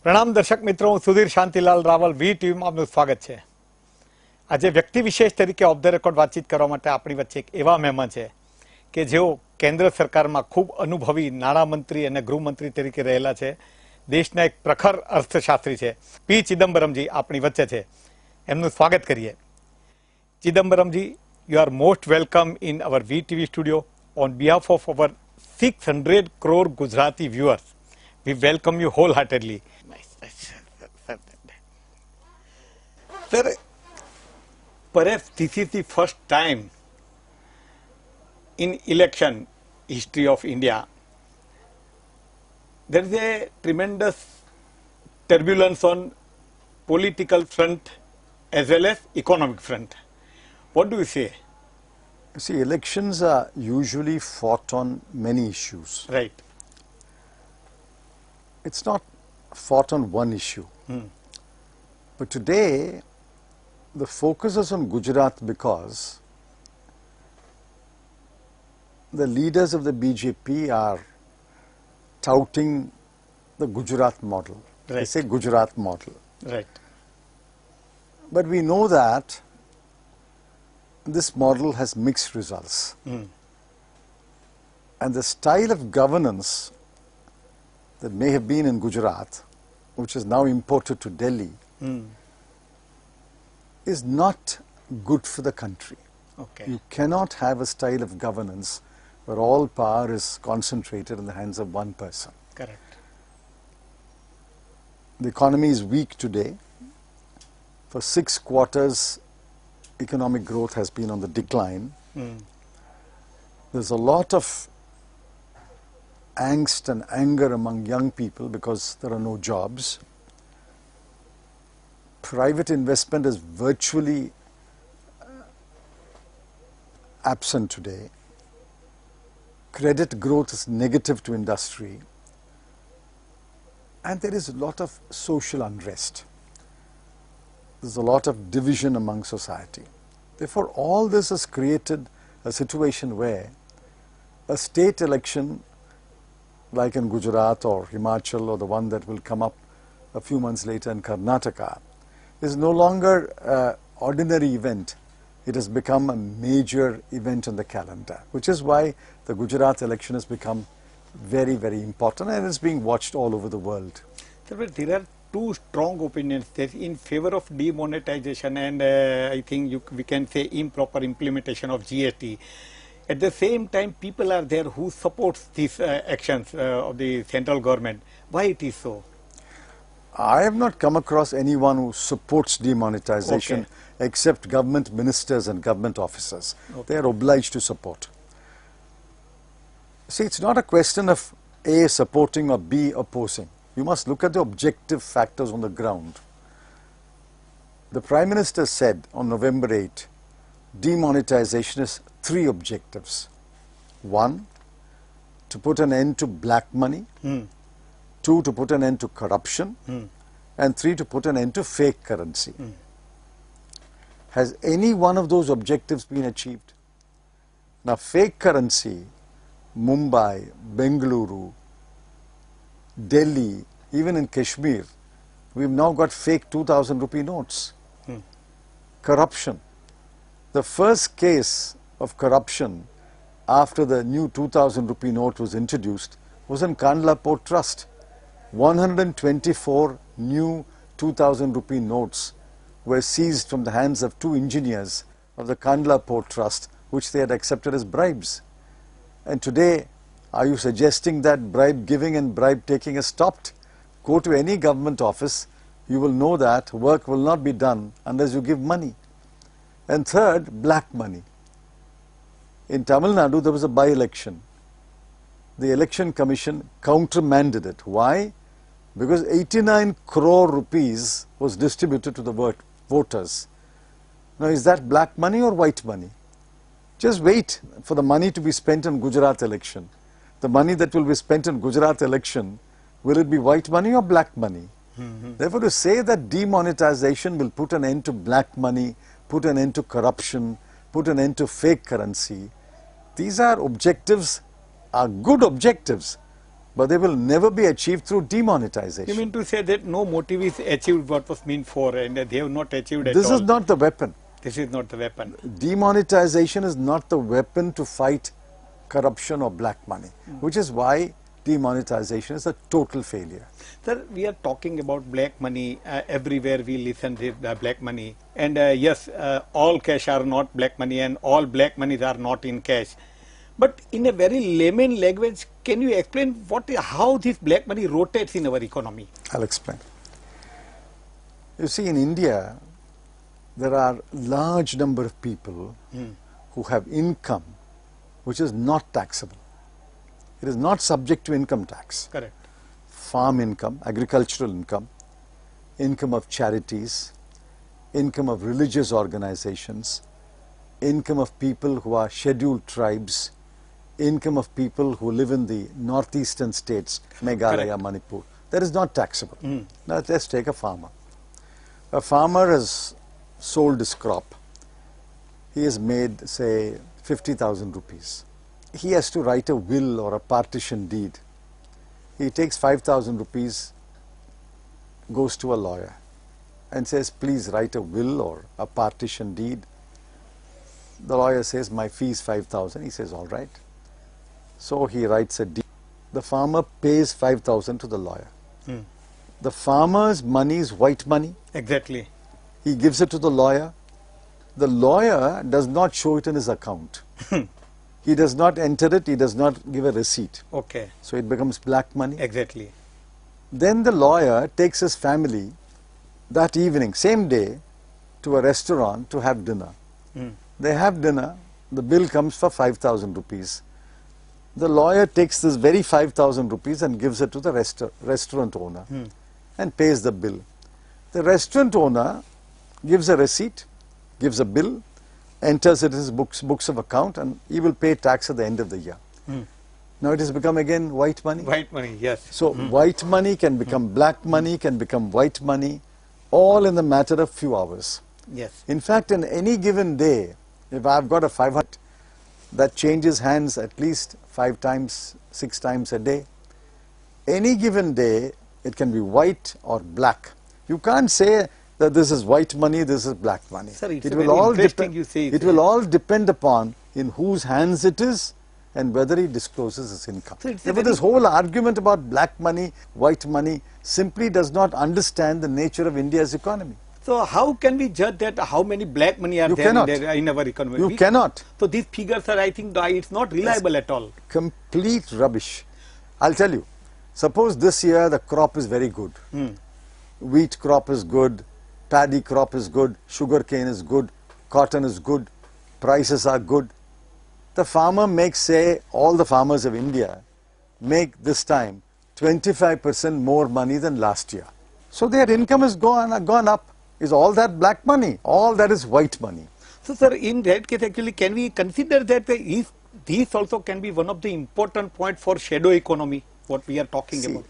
પ્રણામ દર્શક મિત્રો, હું સુધીર શાંતિલાલ રાવલ વી ટીવીમાં આપનું સ્વાગત છે. આજે વ્યક્તિ વિશેષ તરીકે ઓફ ધ રેકોર્ડ વાતચીત કરવા માટે આપણી વચ્ચે એક એવા મહેમાન છે કે જેઓ કેન્દ્ર સરકારમાં ખૂબ અનુભવી નાણામંત્રી અને ગૃહમંત્રી તરીકે રહેલા છે. દેશના એક પ્રખર અર્થશાસ્ત્રી છે. પી ચિદમ્બરમજી આપણી વચ્ચે છે. એમનું સ્વાગત કરીએ. ચિદમ્બરમજી, you are most welcome in our VTV studio. On behalf of our 600 crore Gujarati viewers, we welcome you wholeheartedly. Sir, perhaps this is the first time in election history of India there is a tremendous turbulence on political front as well as economic front. What do you say? You see, elections are usually fought on many issues. Right. It's not fought on one issue. But today, the focus is on Gujarat because the leaders of the BJP are touting the Gujarat model. Right. They say Gujarat model. Right. But we know that this model has mixed results. And the style of governance that may have been in Gujarat, which is now imported to Delhi, is not good for the country. Okay. You cannot have a style of governance where all power is concentrated in the hands of one person. Correct. The economy is weak today. For 6 quarters, economic growth has been on the decline. There's a lot of angst and anger among young people because there are no jobs. Private investment is virtually absent today. Credit growth is negative to industry. And there is a lot of social unrest. There's a lot of division among society. Therefore, all this has created a situation where a state election like in Gujarat or Himachal or the one that will come up a few months later in Karnataka is no longer an ordinary event. It has become a major event in the calendar, which is why the Gujarat election has become very, very important and is being watched all over the world. Sir, but there are two strong opinions there in favor of demonetization and I think we can say improper implementation of GST. At the same time, people are there who supports these actions of the central government. Why it is so? I have not come across anyone who supports demonetization except government ministers and government officers. They are obliged to support. See, it's not a question of A supporting or B opposing. You must look at the objective factors on the ground. The Prime Minister said on November 8, demonetization is 3 objectives. 1, to put an end to black money. 2, to put an end to corruption. And 3, to put an end to fake currency. Has any one of those objectives been achieved? Now, fake currency, Mumbai, Bengaluru, Delhi, even in Kashmir, we've now got fake 2,000 rupee notes. Corruption. The first case of corruption after the new 2,000 rupee note was introduced was in Kandla Port Trust. 124 new 2,000 rupee notes were seized from the hands of 2 engineers of the Kandla Port Trust, which they had accepted as bribes. And today, are you suggesting that bribe giving and bribe taking has stopped? Go to any government office, you will know that work will not be done unless you give money. And third, black money. In Tamil Nadu, there was a by-election. The election commission countermanded it. Why? Because 89 crore rupees was distributed to the voters. Now, is that black money or white money? Just wait for the money to be spent in Gujarat election. The money that will be spent in Gujarat election, will it be white money or black money? Therefore, to say that demonetization will put an end to black money, put an end to corruption, put an end to fake currency, these are objectives, are good objectives, but they will never be achieved through demonetization. You mean to say that no motive is achieved what was meant for, and they have not achieved at This all? is not the weapon. This is not the weapon. Demonetization is not the weapon to fight corruption or black money, which is why demonetization is a total failure. Sir, we are talking about black money. Everywhere we listen to black money. And yes, all cash are not black money and all black monies are not in cash. But in a very layman language, can you explain how this black money rotates in our economy? I'll explain. You see, in India, there are large number of people who have income which is not taxable. It is not subject to income tax. Correct. Farm income, agricultural income, income of charities, income of religious organizations, income of people who are scheduled tribes, income of people who live in the northeastern states, Meghalaya, Correct. Manipur. That is not taxable. Now let's take a farmer. A farmer has sold his crop. He has made, say, 50,000 rupees. He has to write a will or a partition deed. He takes 5,000 rupees, goes to a lawyer and says, please write a will or a partition deed. The lawyer says, my fee is 5,000. He says, all right. So he writes a deed. The farmer pays 5,000 to the lawyer. The farmer's money is white money. Exactly. He gives it to the lawyer. The lawyer does not show it in his account. He does not enter it. He does not give a receipt. Okay. So it becomes black money. Exactly. Then the lawyer takes his family that evening, same day, to a restaurant to have dinner. They have dinner. The bill comes for 5,000 rupees. The lawyer takes this very 5,000 rupees and gives it to the restaurant owner and pays the bill. The restaurant owner gives a receipt, gives a bill, enters it in his books of account, and he will pay tax at the end of the year. Now it has become again white money. White money, yes. So white money can become black money, can become white money, all in the matter of few hours. Yes. In fact, in any given day, if I've got a 500, that changes hands at least 5 times, 6 times a day. Any given day, it can be white or black. You can't say that this is white money, this is black money. Sir, it's it very will all interesting you say it will all depend upon in whose hands it is and whether he discloses his income. So it's a Therefore, very- this whole argument about black money, white money simply does not understand the nature of India's economy. So how can we judge that how many black money are You there cannot. in our economy? You cannot. So these figures are, I think, it's not reliable at all. Complete rubbish. I'll tell you, suppose this year the crop is very good. Wheat crop is good, paddy crop is good, sugar cane is good, cotton is good, prices are good. The farmer makes, say, all the farmers of India make this time 25% more money than last year. So their income has gone up. Is all that black money? All that is white money. So, sir, in that case, actually, can we consider that these also can be one of the important points for shadow economy, what we are talking See, about?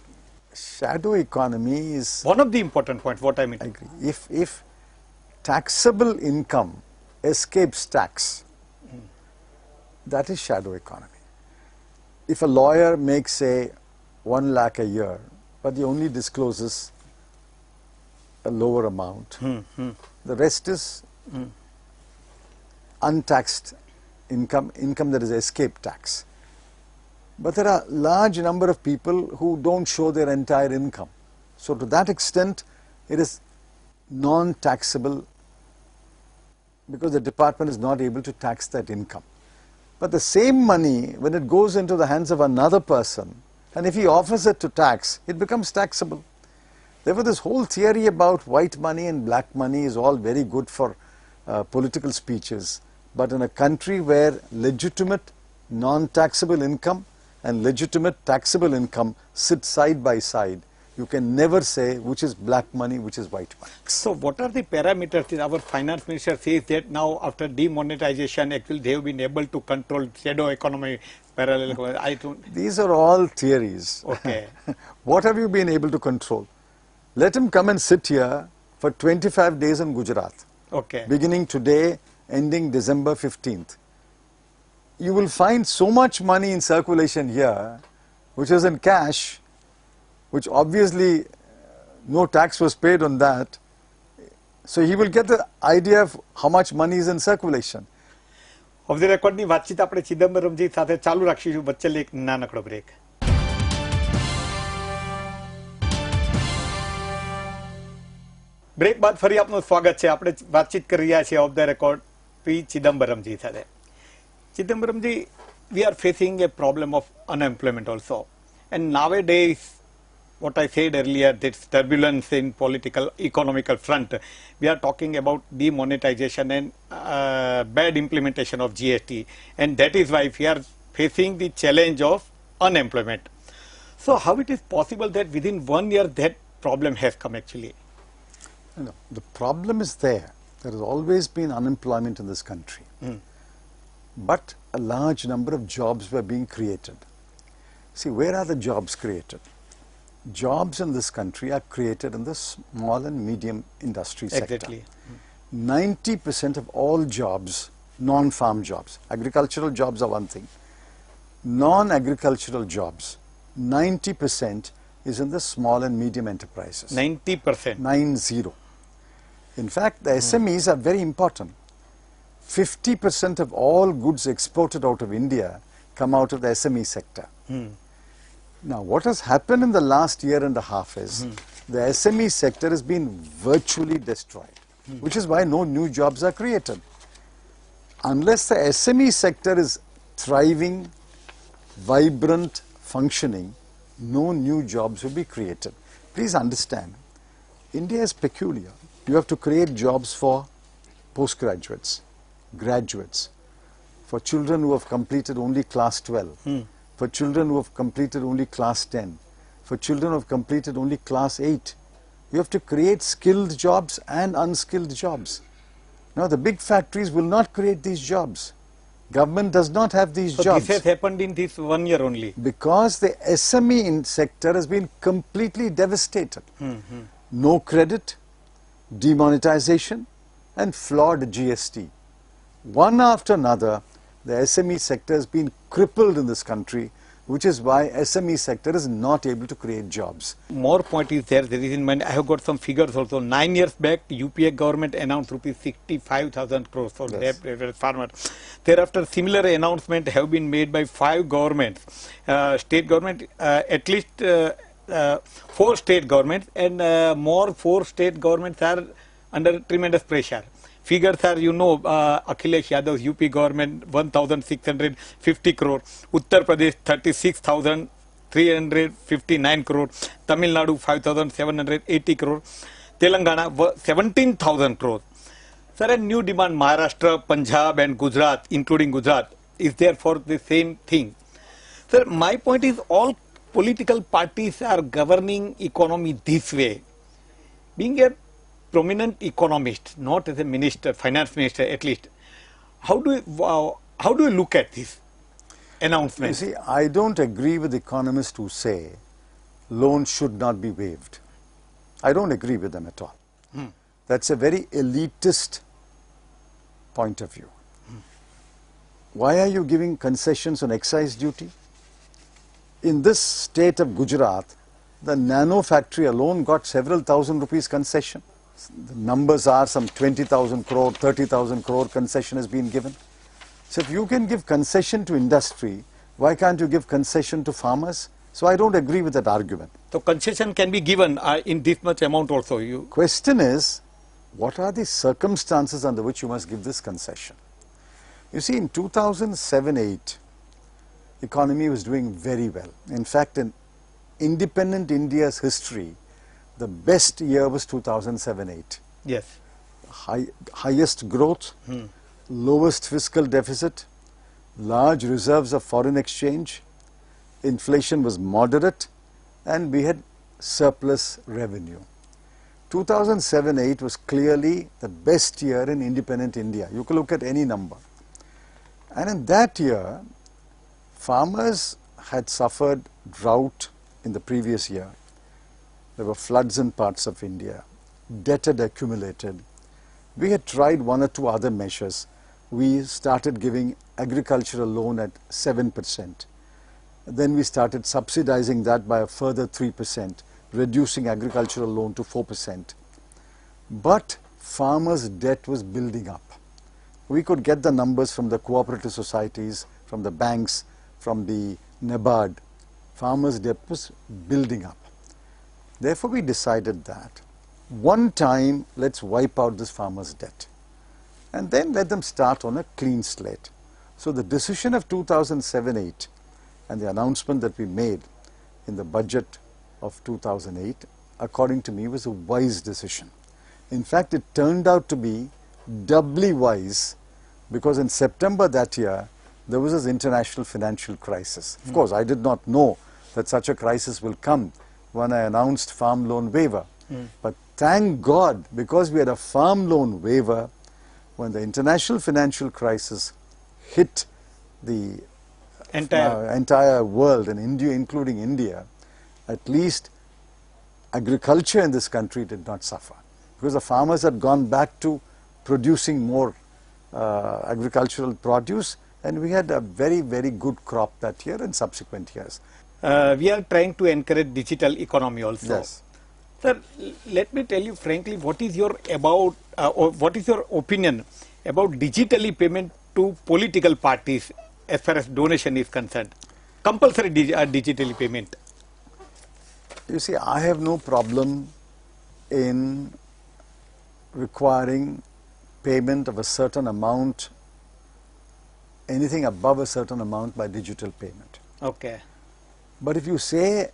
shadow economy is... One of the important points, what I mean. I agree. If taxable income escapes tax, that is shadow economy. If a lawyer makes, say, 1 lakh a year, but he only discloses a lower amount, the rest is untaxed income that is escape tax. But there are large number of people who don't show their entire income. So to that extent, it is non-taxable because the department is not able to tax that income. But the same money, when it goes into the hands of another person, and if he offers it to tax, it becomes taxable. Therefore, this whole theory about white money and black money is all very good for political speeches. But in a country where legitimate non-taxable income and legitimate taxable income sit side by side, you can never say which is black money, which is white money. So what are the parameters? Our finance minister says that now after demonetization, actually they have been able to control shadow economy, parallel economy. I don't... These are all theories. Okay. What have you been able to control? Let him come and sit here for 25 days in Gujarat. Okay. Beginning today, ending December 15th. You will find so much money in circulation here which is in cash, which obviously no tax was paid on that. So he will get the idea of how much money is in circulation. Of the રેકોર્ડની વાતચીત આપણે ચિદમ્બરમજી સાથે ચાલુ રાખીશું. વચ્ચે એક નાનકડો break. Break બાદ ફરી આપનું સ્વાગત છે. આપણે વાતચીત કરી રહ્યા છીએ ઓફ ધ રેકોર્ડ પી ચિદમ્બરમજી સાથે. ચિદમ્બરમજી, we are facing a problem of unemployment also, and nowadays what I said earlier, this turbulence in political economical front, we are talking about demonetization and bad implementation of GST, and that is why we are facing the challenge of unemployment. So how it is possible that within 1 year that problem has come actually? No, the problem is there. There has always been unemployment in this country. But a large number of jobs were being created. See, where are the jobs created? Jobs in this country are created in the small and medium industry sector. Exactly. 90% of all jobs, non-farm jobs, agricultural jobs are one thing. Non-agricultural jobs, 90% is in the small and medium enterprises. 90%. 90. In fact, the SMEs are very important. 50% of all goods exported out of India come out of the SME sector. Now, what has happened in the last year and a half is the SME sector has been virtually destroyed, which is why no new jobs are created. Unless the SME sector is thriving, vibrant, functioning, no new jobs will be created. Please understand, India is peculiar. You have to create jobs for postgraduates, graduates, for children who have completed only class 12, for children who have completed only class 10, for children who have completed only class 8. You have to create skilled jobs and unskilled jobs. Now the big factories will not create these jobs. Government does not have these So jobs. this has happened in this 1 year only. Because the SME sector has been completely devastated. No credit, demonetization, and flawed GST. One after another, the SME sector has been crippled in this country, which is why SME sector is not able to create jobs. More point is there is in mind. I have got some figures also. 9 years back, UPA government announced rupees 65,000 crores for their farmers. Thereafter, similar announcements have been made by 5 governments, state government, at least 4 state governments, and more 4 state governments are under tremendous pressure. Figures are, you know, Akhilesh Yadav's UP government 1,650 crore, Uttar Pradesh 36,359 crore, Tamil Nadu 5,780 crore, Telangana 17,000 crore. Sir, a new demand Maharashtra, Punjab and Gujarat, including Gujarat, is there for the same thing. Sir, my point is all political parties are governing economy this way. Being a prominent economist, not as a minister, finance minister at least, how do you look at this announcement? You see, I don't agree with economists who say loans should not be waived. I don't agree with them at all. That's a very elitist point of view. Why are you giving concessions on excise duty? In this state of Gujarat, the nano factory alone got several thousand rupees concession. The numbers are some 20,000 crore, 30,000 crore concession has been given. So if you can give concession to industry, why can't you give concession to farmers? So I don't agree with that argument. So concession can be given in this much amount also. Question is, what are the circumstances under which you must give this concession? You see, in 2007-8, economy was doing very well. In fact, in independent India's history, the best year was 2007-8. Yes. Highest growth, lowest fiscal deficit, large reserves of foreign exchange, inflation was moderate, and we had surplus revenue. 2007-8 was clearly the best year in independent India. You can look at any number. And in that year, farmers had suffered drought in the previous year. There were floods in parts of India. Debt had accumulated. We had tried 1 or 2 other measures. We started giving agricultural loan at 7%. Then we started subsidizing that by a further 3%, reducing agricultural loan to 4%. But farmers' debt was building up. We could get the numbers from the cooperative societies, from the banks, from the NABARD. Farmers' debt was building up. Therefore, we decided that one time, let's wipe out this farmers' debt and then let them start on a clean slate. So the decision of 2007-8 and the announcement that we made in the budget of 2008, according to me, was a wise decision. In fact, it turned out to be doubly wise because in September that year, there was this international financial crisis. Of course, I did not know that such a crisis will come when I announced farm loan waiver. But thank God, because we had a farm loan waiver, when the international financial crisis hit the entire world, and India, including India, at least agriculture in this country did not suffer. Because the farmers had gone back to producing more agricultural produce, and we had a very, very good crop that year and subsequent years. We are trying to encourage digital economy also. Yes. Sir, let me tell you frankly, what is your opinion about digitally payment to political parties as far as donation is concerned? Compulsory digitally payment. You see, I have no problem in requiring payment of a certain amount, anything above a certain amount by digital payment. Okay. But if you say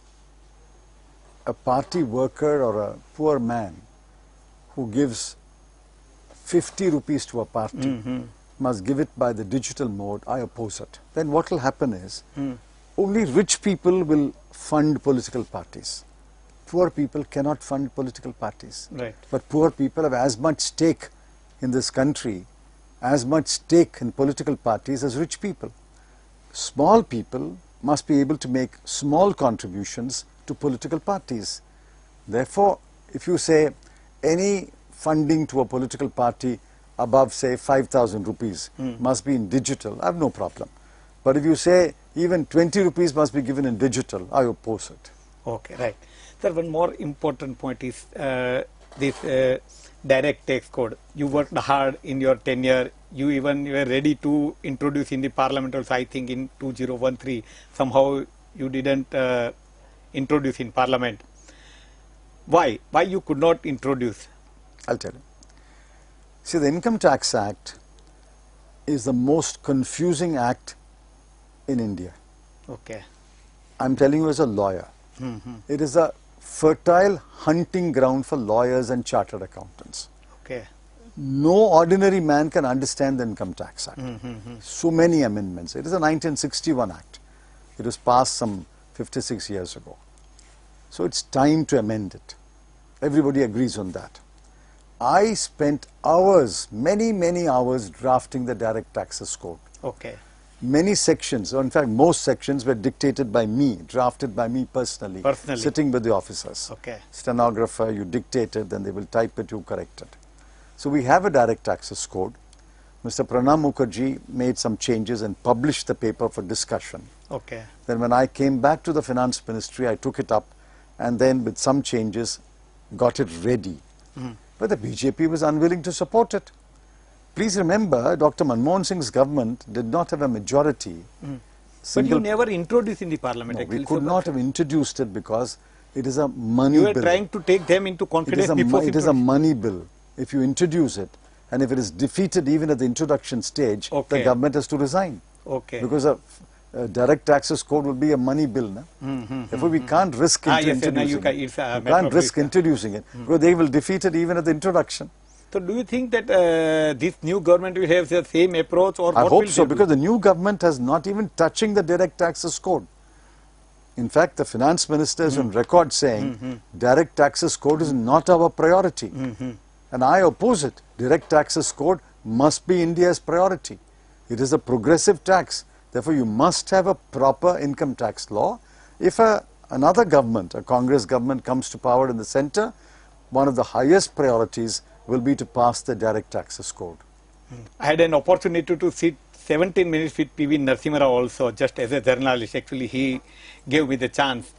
a party worker or a poor man who gives 50 rupees to a party must give it by the digital mode, I oppose it. Then what will happen is only rich people will fund political parties. Poor people cannot fund political parties. Right. But poor people have as much stake in this country, as much stake in political parties as rich people. Small people must be able to make small contributions to political parties. Therefore, if you say any funding to a political party above, say, 5,000 rupees must be in digital, I have no problem. But if you say even 20 rupees must be given in digital, I oppose it. Okay, right. Sir, one more important point is this direct tax code. You worked hard in your tenure. You even were ready to introduce in the parliament also, I think in 2013. Somehow you didn't introduce in parliament. Why? Why you could not introduce? I'll tell you. See, the Income Tax Act is the most confusing act in India. Okay. I'm telling you as a lawyer. It is a fertile hunting ground for lawyers and chartered accountants. Okay. No ordinary man can understand the Income Tax Act. So many amendments. It is a 1961 Act. It was passed some 56 years ago. So it's time to amend it. Everybody agrees on that. I spent hours, many hours drafting the Direct Taxes Code. Okay. Many sections, or in fact most sections were dictated by me, drafted by me personally. Sitting with the officers. Okay. Stenographer, you dictate it, then they will type it, you correct it. So we have a Direct Taxes Code. Mr. Pranab Mukherjee made some changes and published the paper for discussion. Okay. Then when I came back to the Finance Ministry, I took it up and then with some changes got it ready. But the BJP was unwilling to support it. Please remember, Dr. Manmohan Singh's government did not have a majority. But you never introduced in the parliament. No, we could not have introduced it because it is a money bill. You were trying to take them into confidence before it is a money bill. If you introduce it, and if it is defeated even at the introduction stage, the government has to resign. Okay. Because a direct taxes code will be a money bill. Therefore, we can't risk introducing it. We can't risk introducing it because they will defeat it even at the introduction. So, do you think that this new government will have the same approach, or I hope so, because the new government has not even touching the direct taxes code. In fact, the finance minister is on record saying direct taxes code is not our priority. And I oppose it. Direct taxes code must be India's priority. It is a progressive tax. Therefore, you must have a proper income tax law. If another government, a Congress government, comes to power in the center, one of the highest priorities will be to pass the direct taxes code. I had an opportunity to sit 17 minutes with P.V. Narasimha Rao also, just as a journalist. Actually, he gave me the chance.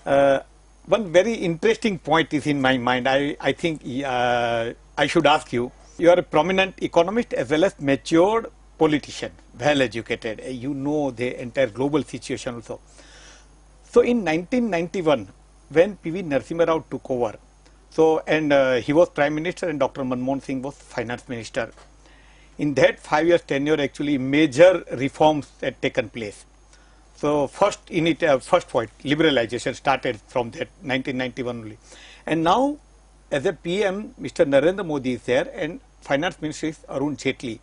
One very interesting point is in my mind. I think I should ask you. You are a prominent economist as well as matured politician, well educated. You know the entire global situation also. So in 1991, when P.V. Narasimha Rao took over, he was Prime Minister and Dr. Manmohan Singh was Finance Minister. In that 5 years tenure, actually major reforms had taken place. So first point, liberalization started from that 1991 only. And now as a PM, Mr. Narendra Modi is there and Finance Minister is Arun Jaitley.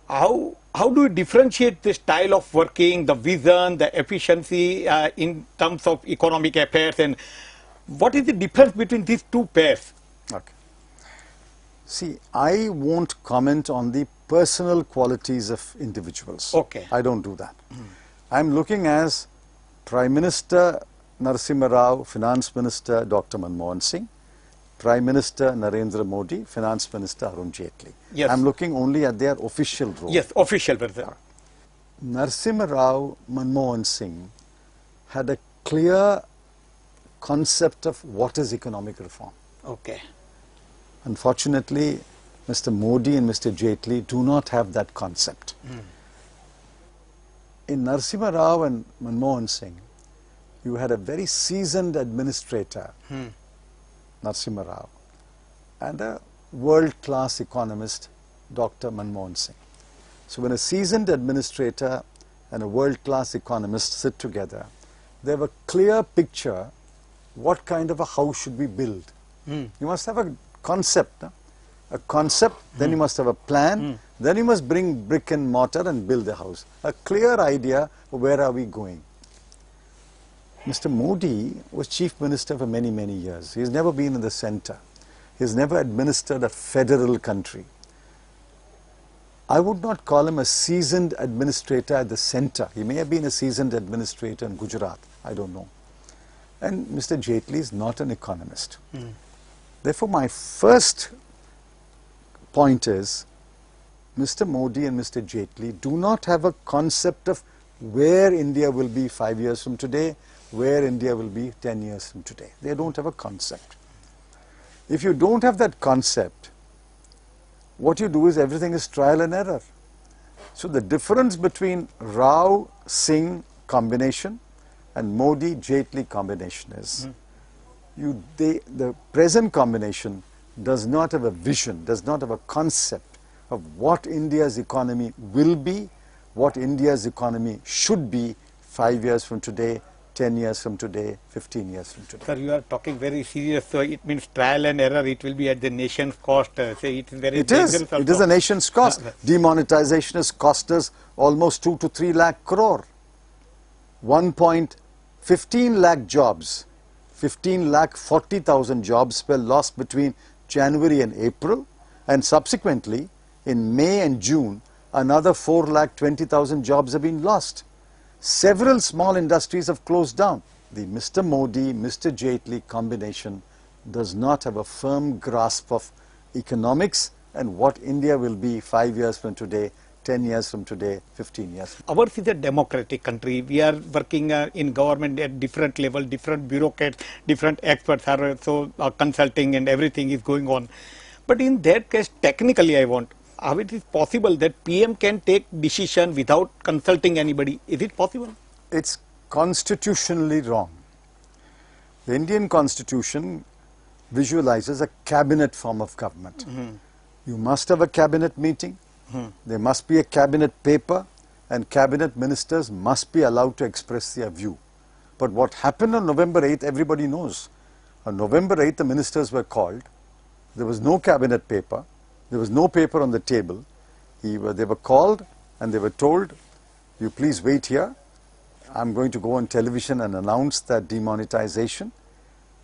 How do you differentiate the style of working, the vision, the efficiency in terms of economic affairs, and what is the difference between these two pairs? Okay. See, I won't comment on the personal qualities of individuals. Okay. I don't do that. I'm looking as Prime Minister Narasimha Rao, Finance Minister Dr. Manmohan Singh, Prime Minister Narendra Modi, Finance Minister Arun Jaitley. Yes. I'm looking only at their official role. Yes, official version. Narasimha Rao, Manmohan Singh had a clear concept of what is economic reform. Okay. Unfortunately, Mr. Modi and Mr. Jaitley do not have that concept. In Narasimha Rao and Manmohan Singh, you had a very seasoned administrator, Narasimha Rao, and a world-class economist, Dr. Manmohan Singh. So when a seasoned administrator and a world-class economist sit together, they have a clear picture what kind of a house should we build. You must have a concept. No? A concept, then you must have a plan, then you must bring brick and mortar and build the house. A clear idea of where are we going. Mr. Modi was Chief Minister for many, many years. He has never been in the center. He has never administered a federal country. I would not call him a seasoned administrator at the center. He may have been a seasoned administrator in Gujarat. I don't know. And Mr. Jaitley is not an economist. Therefore, my first point is, Mr. Modi and Mr. Jaitley do not have a concept of where India will be 5 years from today, where India will be 10 years from today. They don't have a concept. If you don't have that concept, what you do is everything is trial and error. So the difference between Rao-Singh combination and Modi-Jaitley combination is, the present combination does not have a vision, does not have a concept of what India's economy will be, what India's economy should be 5 years from today, 10 years from today, 15 years from today. Sir, you are talking very serious, so it means trial and error, it will be at the nation's cost. Say it is very dangerous also. It is the nation's cost. Demonetization has cost us almost 2 to 3 lakh crore. 1.15 lakh jobs, 15 lakh 40,000 jobs were lost between January and April, and subsequently in May and June another 4 lakh 20,000 jobs have been lost. Several small industries have closed down. The Mr. Modi, Mr. Jaitley combination does not have a firm grasp of economics and what India will be 5 years from today, 10 years from today, 15 years from today. Ours is a democratic country. We are working in government at different level, different bureaucrats, different experts are consulting and everything is going on. But in that case, technically I want, how it is possible that PM can take decision without consulting anybody? Is it possible? It's constitutionally wrong. The Indian Constitution visualizes a cabinet form of government. You must have a cabinet meeting, there must be a cabinet paper, and cabinet ministers must be allowed to express their view. But what happened on November 8th, everybody knows. On November 8th, the ministers were called. There was no cabinet paper. There was no paper on the table. They were called and they were told, you please wait here. I'm going to go on television and announce that demonetization,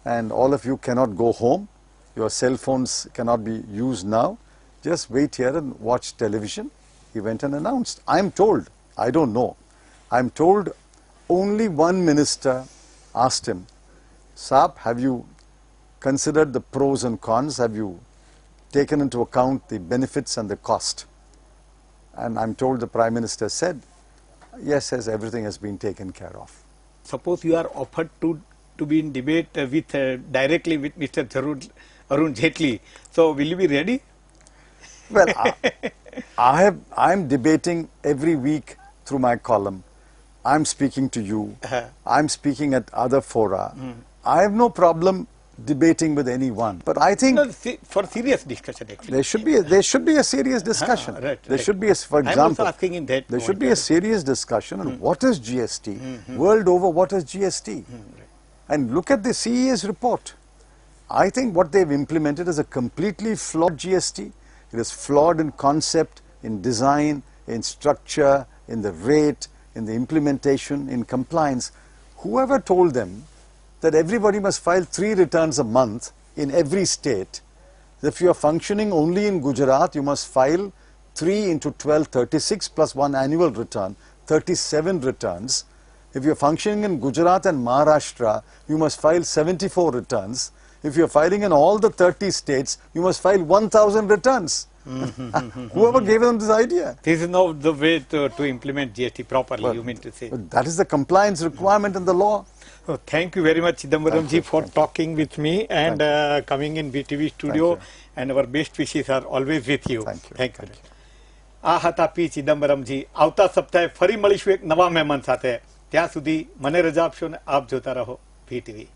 and all of you cannot go home. Your cell phones cannot be used now. Just wait here and watch television. He went and announced. I'm told, I don't know, I'm told only one minister asked him, Saab, have you considered the pros and cons? Have you taken into account the benefits and the cost? And I'm told the Prime Minister said, yes, as everything has been taken care of. Suppose you are offered to be in debate with directly with Mr. Arun Jaitley. So will you be ready? Well, I'm debating every week through my column. I'm speaking to you. I'm speaking at other fora. I have no problem debating with anyone. But I think for serious discussion, actually, there should be a serious discussion. There should be, for example, asking in that there should be a serious discussion on what is GST. World over, what is GST? And look at the CEA's report. I think what they've implemented is a completely flawed GST. It is flawed in concept, in design, in structure, in the rate, in the implementation, in compliance. Whoever told them that everybody must file 3 returns a month in every state? If you are functioning only in Gujarat, you must file 3 into 12, 36 plus 1 annual return, 37 returns. If you are functioning in Gujarat and Maharashtra, you must file 74 returns. If you are filing in all the 30 states, you must file 1,000 returns. Whoever gave them this idea? This is not the way to implement GST properly, well, you mean to say. That is the compliance requirement in the law. Oh, thank you very much, Chidambaram ji, for talking with me and coming in BTV studio. And our best wishes are always with you. Thank you. આ હતા પી ચિદમ્બરમજી. આવતા સપ્તાહે ફરી મળીશું એક નવા મહેમાન સાથે. ત્યાં સુધી મને રજા આપશો ને આપ જોતા રહો VTV.